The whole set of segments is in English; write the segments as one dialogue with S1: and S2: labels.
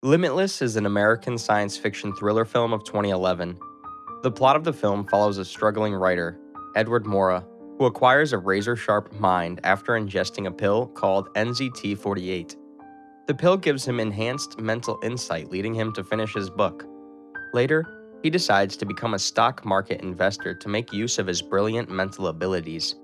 S1: Limitless is an American science fiction thriller film of 2011. The plot of the film follows a struggling writer, Edward Mora, who acquires a razor sharp mind after ingesting a pill called NZT 48. The pill gives him enhanced mental insight, leading him to finish his book. Later, he decides to become a stock market investor to make use of his brilliant mental abilities.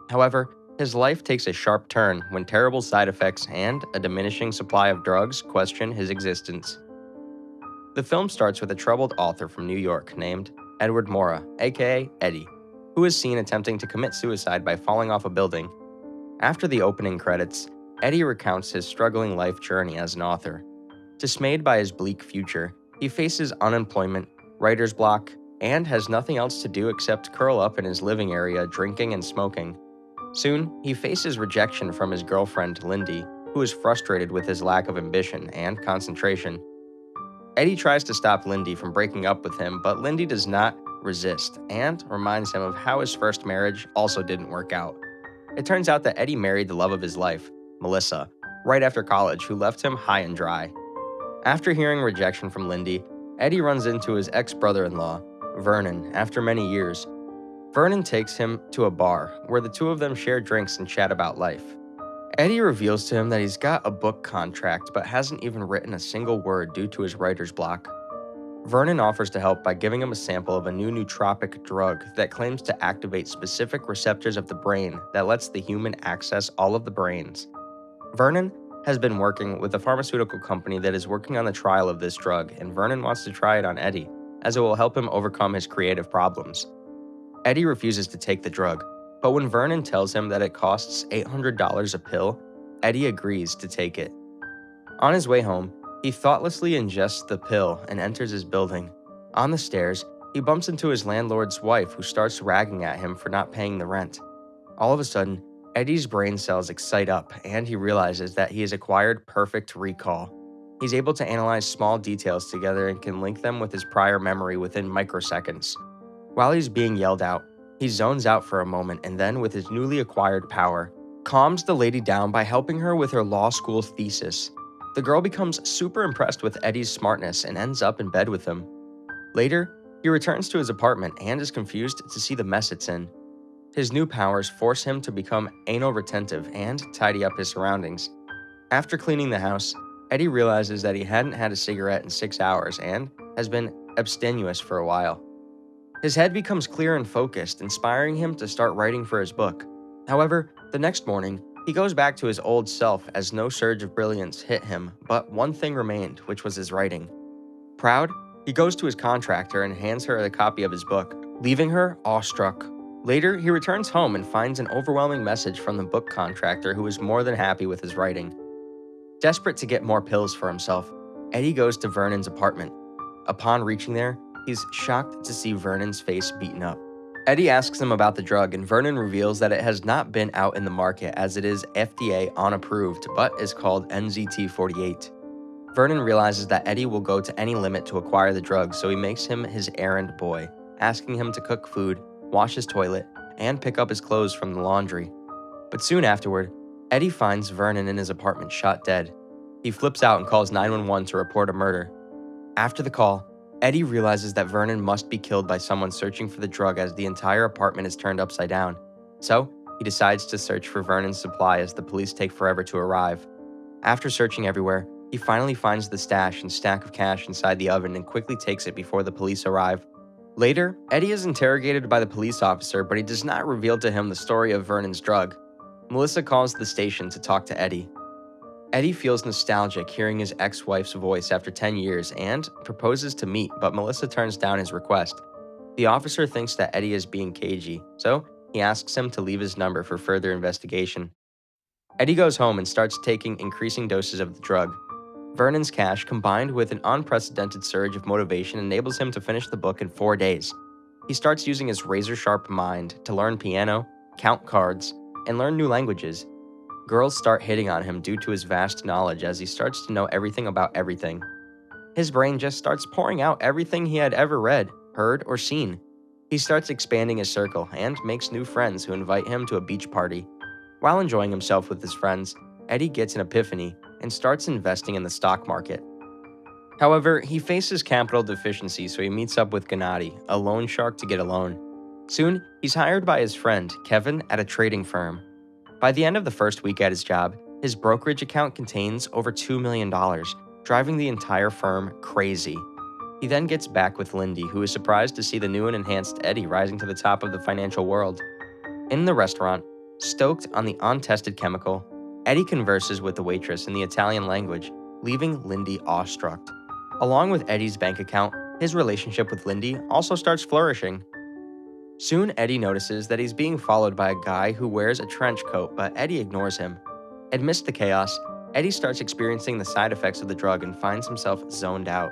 S1: However, his life takes a sharp turn when terrible side effects and a diminishing supply of drugs question his existence. The film starts with a troubled author from New York named Edward Mora, aka Eddie, who is seen attempting to commit suicide by falling off a building. After the opening credits, Eddie recounts his struggling life journey as an author. Dismayed by his bleak future, he faces unemployment, writer's block, and has nothing else to do except curl up in his living area drinking and smoking. Soon, he faces rejection from his girlfriend, Lindy, who is frustrated with his lack of ambition and concentration. Eddie tries to stop Lindy from breaking up with him, but Lindy does not resist and reminds him of how his first marriage also didn't work out. It turns out that Eddie married the love of his life, Melissa, right after college, who left him high and dry. After hearing rejection from Lindy, Eddie runs into his ex-brother-in-law, Vernon, after many years. Vernon takes him to a bar, where the two of them share drinks and chat about life. Eddie reveals to him that he's got a book contract but hasn't even written a single word due to his writer's block. Vernon offers to help by giving him a sample of a new nootropic drug that claims to activate specific receptors of the brain that lets the human access all of the brains. Vernon has been working with a pharmaceutical company that is working on the trial of this drug, and Vernon wants to try it on Eddie, as it will help him overcome his creative problems. Eddie refuses to take the drug, but when Vernon tells him that it costs $800 a pill, Eddie agrees to take it. On his way home, he thoughtlessly ingests the pill and enters his building. On the stairs, he bumps into his landlord's wife, who starts ragging at him for not paying the rent. All of a sudden, Eddie's brain cells excite up, and he realizes that he has acquired perfect recall. He's able to analyze small details together and can link them with his prior memory within microseconds. While he's being yelled out, he zones out for a moment and then, with his newly acquired power, calms the lady down by helping her with her law school thesis. The girl becomes super impressed with Eddie's smartness and ends up in bed with him. Later, he returns to his apartment and is confused to see the mess it's in. His new powers force him to become anal retentive and tidy up his surroundings. After cleaning the house, Eddie realizes that he hadn't had a cigarette in 6 hours and has been abstemious for a while. His head becomes clear and focused, inspiring him to start writing for his book. However, the next morning, he goes back to his old self as no surge of brilliance hit him, but one thing remained, which was his writing. Proud, he goes to his contractor and hands her a copy of his book, leaving her awestruck. Later, he returns home and finds an overwhelming message from the book contractor, who is more than happy with his writing. Desperate to get more pills for himself, Eddie goes to Vernon's apartment. Upon reaching there, he's shocked to see Vernon's face beaten up. Eddie asks him about the drug, and Vernon reveals that it has not been out in the market as it is FDA unapproved, but is called NZT 48. Vernon realizes that Eddie will go to any limit to acquire the drug, so he makes him his errand boy, asking him to cook food, wash his toilet, and pick up his clothes from the laundry. But soon afterward, Eddie finds Vernon in his apartment shot dead. He flips out and calls 911 to report a murder. After the call, Eddie realizes that Vernon must be killed by someone searching for the drug, as the entire apartment is turned upside down. So, he decides to search for Vernon's supply as the police take forever to arrive. After searching everywhere, he finally finds the stash and stack of cash inside the oven and quickly takes it before the police arrive. Later, Eddie is interrogated by the police officer, but he does not reveal to him the story of Vernon's drug. Melissa calls the station to talk to Eddie. Eddie feels nostalgic hearing his ex-wife's voice after 10 years and proposes to meet, but Melissa turns down his request. The officer thinks that Eddie is being cagey, so he asks him to leave his number for further investigation. Eddie goes home and starts taking increasing doses of the drug. Vernon's cash, combined with an unprecedented surge of motivation, enables him to finish the book in 4 days. He starts using his razor-sharp mind to learn piano, count cards, and learn new languages. Girls start hitting on him due to his vast knowledge, as he starts to know everything about everything. His brain just starts pouring out everything he had ever read, heard, or seen. He starts expanding his circle and makes new friends who invite him to a beach party. While enjoying himself with his friends, Eddie gets an epiphany and starts investing in the stock market. However, he faces capital deficiency, so he meets up with Gennady, a loan shark, to get a loan. Soon, he's hired by his friend, Kevin, at a trading firm. By the end of the first week at his job, his brokerage account contains over $2 million, driving the entire firm crazy. He then gets back with Lindy, who is surprised to see the new and enhanced Eddie rising to the top of the financial world. In the restaurant, stoked on the untested chemical, Eddie converses with the waitress in the Italian language, leaving Lindy awestruck. Along with Eddie's bank account, his relationship with Lindy also starts flourishing. Soon, Eddie notices that he's being followed by a guy who wears a trench coat, but Eddie ignores him. Amidst the chaos, Eddie starts experiencing the side effects of the drug and finds himself zoned out.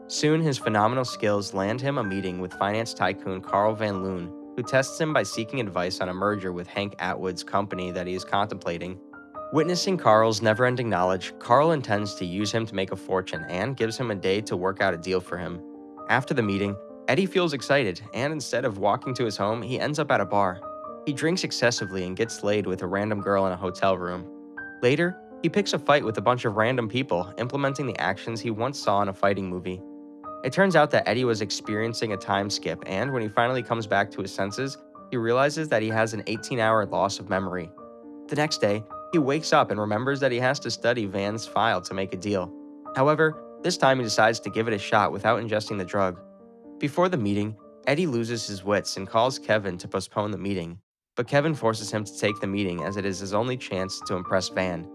S1: Soon, his phenomenal skills land him a meeting with finance tycoon Carl Van Loon, who tests him by seeking advice on a merger with Hank Atwood's company that he is contemplating. Witnessing Carl's never-ending knowledge, Carl intends to use him to make a fortune and gives him a day to work out a deal for him. After the meeting, Eddie feels excited, and instead of walking to his home, he ends up at a bar. He drinks excessively and gets laid with a random girl in a hotel room. Later, he picks a fight with a bunch of random people, implementing the actions he once saw in a fighting movie. It turns out that Eddie was experiencing a time skip, and when he finally comes back to his senses, he realizes that he has an 18-hour loss of memory. The next day, he wakes up and remembers that he has to study Van's file to make a deal. However, this time he decides to give it a shot without ingesting the drug. Before the meeting, Eddie loses his wits and calls Kevin to postpone the meeting, but Kevin forces him to take the meeting as it is his only chance to impress Van.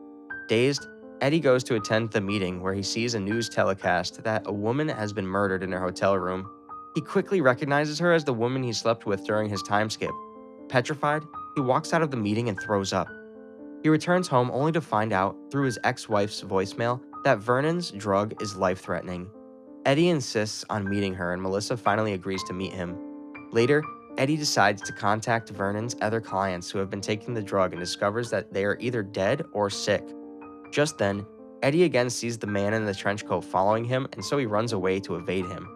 S1: Dazed, Eddie goes to attend the meeting where he sees a news telecast that a woman has been murdered in her hotel room. He quickly recognizes her as the woman he slept with during his time skip. Petrified, he walks out of the meeting and throws up. He returns home only to find out, through his ex-wife's voicemail, that Vernon's drug is life-threatening. Eddie insists on meeting her, and Melissa finally agrees to meet him. Later, Eddie decides to contact Vernon's other clients who have been taking the drug and discovers that they are either dead or sick. Just then, Eddie again sees the man in the trench coat following him, and so he runs away to evade him.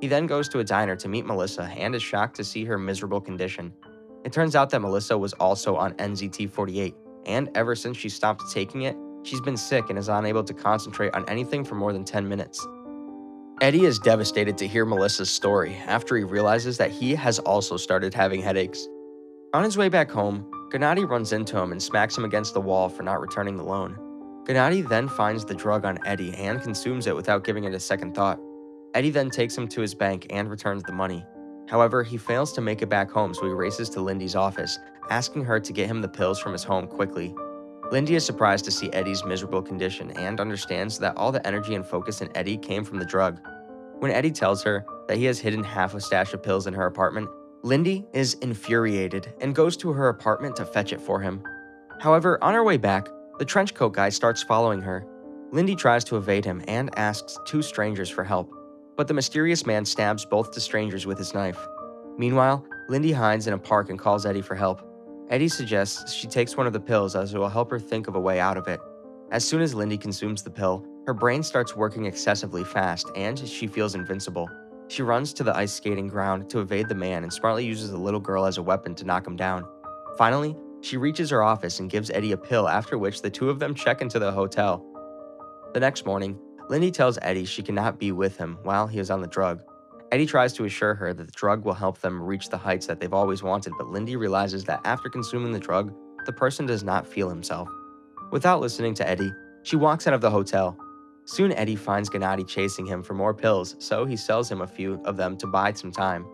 S1: He then goes to a diner to meet Melissa and is shocked to see her miserable condition. It turns out that Melissa was also on NZT-48, and ever since she stopped taking it, she's been sick and is unable to concentrate on anything for more than 10 minutes. Eddie is devastated to hear Melissa's story after he realizes that he has also started having headaches. On his way back home, Gennady runs into him and smacks him against the wall for not returning the loan. Gennady then finds the drug on Eddie and consumes it without giving it a second thought. Eddie then takes him to his bank and returns the money. However, he fails to make it back home, so he races to Lindy's office, asking her to get him the pills from his home quickly. Lindy is surprised to see Eddie's miserable condition and understands that all the energy and focus in Eddie came from the drug. When Eddie tells her that he has hidden half a stash of pills in her apartment, Lindy is infuriated and goes to her apartment to fetch it for him. However, on her way back, the trenchcoat guy starts following her. Lindy tries to evade him and asks two strangers for help, but the mysterious man stabs both the strangers with his knife. Meanwhile, Lindy hides in a park and calls Eddie for help. Eddie suggests she takes one of the pills as it will help her think of a way out of it. As soon as Lindy consumes the pill, her brain starts working excessively fast and she feels invincible. She runs to the ice skating ground to evade the man and smartly uses the little girl as a weapon to knock him down. Finally, she reaches her office and gives Eddie a pill, after which the two of them check into the hotel. The next morning, Lindy tells Eddie she cannot be with him while he is on the drug. Eddie tries to assure her that the drug will help them reach the heights that they've always wanted, but Lindy realizes that after consuming the drug, the person does not feel himself. Without listening to Eddie, she walks out of the hotel. Soon Eddie finds Gennady chasing him for more pills, so he sells him a few of them to buy some time.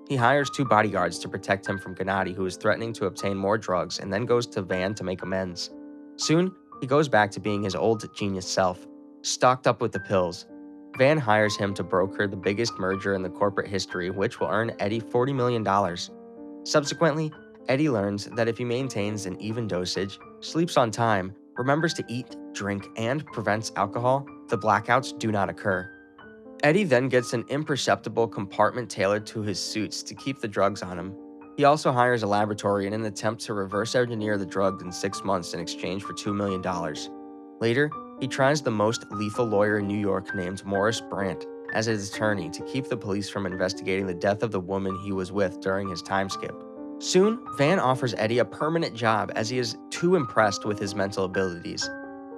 S1: He hires two bodyguards to protect him from Gennady, who is threatening to obtain more drugs, and then goes to Van to make amends. Soon, he goes back to being his old genius self, stocked up with the pills. Van hires him to broker the biggest merger in the corporate history, which will earn Eddie $40 million. Subsequently, Eddie learns that if he maintains an even dosage, sleeps on time, remembers to eat, drink, and prevents alcohol, the blackouts do not occur. Eddie then gets an imperceptible compartment tailored to his suits to keep the drugs on him. He also hires a laboratory in an attempt to reverse engineer the drugs in 6 months in exchange for $2 million. Later, he tries the most lethal lawyer in New York named Morris Brandt as his attorney to keep the police from investigating the death of the woman he was with during his time skip. Soon, Van offers Eddie a permanent job as he is too impressed with his mental abilities.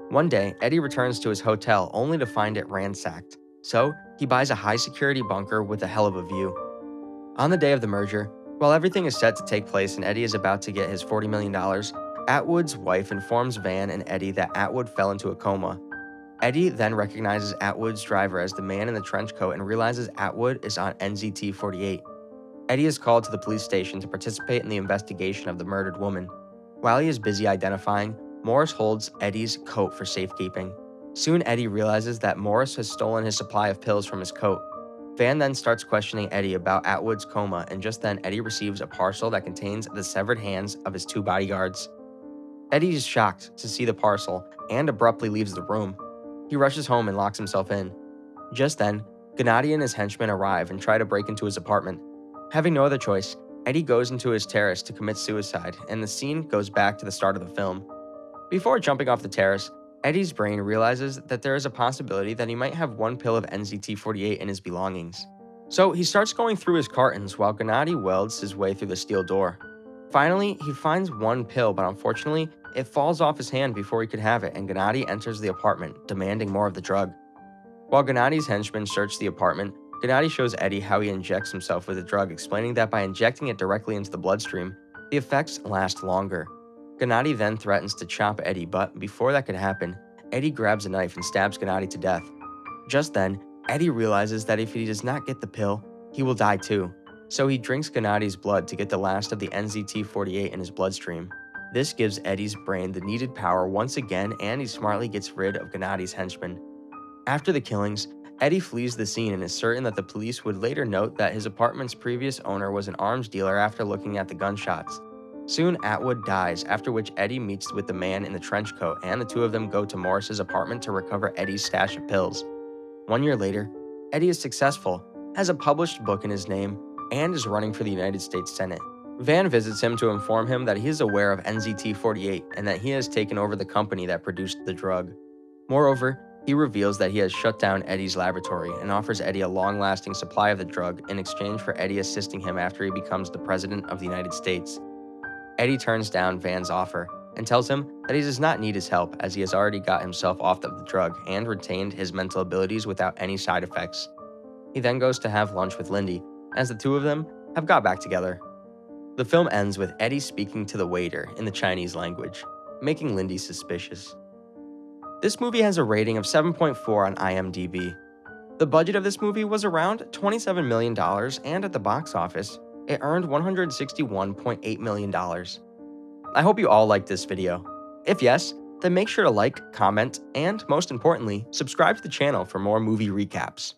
S1: One day, Eddie returns to his hotel only to find it ransacked. So, he buys a high security bunker with a hell of a view. On the day of the merger, while everything is set to take place and Eddie is about to get his $40 million, Atwood's wife informs Van and Eddie that Atwood fell into a coma. Eddie then recognizes Atwood's driver as the man in the trench coat and realizes Atwood is on NZT 48. Eddie is called to the police station to participate in the investigation of the murdered woman. While he is busy identifying, Morris holds Eddie's coat for safekeeping. Soon, Eddie realizes that Morris has stolen his supply of pills from his coat. Van then starts questioning Eddie about Atwood's coma, and just then Eddie receives a parcel that contains the severed hands of his two bodyguards. Eddie is shocked to see the parcel and abruptly leaves the room. He rushes home and locks himself in. Just then, Gennady and his henchmen arrive and try to break into his apartment. Having no other choice, Eddie goes into his terrace to commit suicide, and the scene goes back to the start of the film. Before jumping off the terrace, Eddie's brain realizes that there is a possibility that he might have one pill of NZT-48 in his belongings. So he starts going through his cartons while Gennady welds his way through the steel door. Finally, he finds one pill, but unfortunately, it falls off his hand before he could have it, and Gennady enters the apartment, demanding more of the drug. While Gennady's henchmen search the apartment, Gennady shows Eddie how he injects himself with the drug, explaining that by injecting it directly into the bloodstream, the effects last longer. Gennady then threatens to chop Eddie, but before that could happen, Eddie grabs a knife and stabs Gennady to death. Just then, Eddie realizes that if he does not get the pill, he will die too. So he drinks Gennady's blood to get the last of the NZT-48 in his bloodstream. This gives Eddie's brain the needed power once again, and he smartly gets rid of Gennady's henchmen. After the killings, Eddie flees the scene and is certain that the police would later note that his apartment's previous owner was an arms dealer after looking at the gunshots. Soon, Atwood dies, after which Eddie meets with the man in the trench coat, and the two of them go to Morris's apartment to recover Eddie's stash of pills. 1 year later, Eddie is successful, has a published book in his name, and is running for the United States Senate. Van visits him to inform him that he is aware of NZT-48 and that he has taken over the company that produced the drug. Moreover, he reveals that he has shut down Eddie's laboratory and offers Eddie a long-lasting supply of the drug in exchange for Eddie assisting him after he becomes the President of the United States. Eddie turns down Van's offer and tells him that he does not need his help as he has already got himself off of the drug and retained his mental abilities without any side effects. He then goes to have lunch with Lindy, as the two of them have got back together. The film ends with Eddie speaking to the waiter in the Chinese language, making Lindy suspicious. This movie has a rating of 7.4 on IMDb. The budget of this movie was around $27 million, and at the box office, it earned $161.8 million. I hope you all liked this video. If yes, then make sure to like, comment, and most importantly, subscribe to the channel for more movie recaps.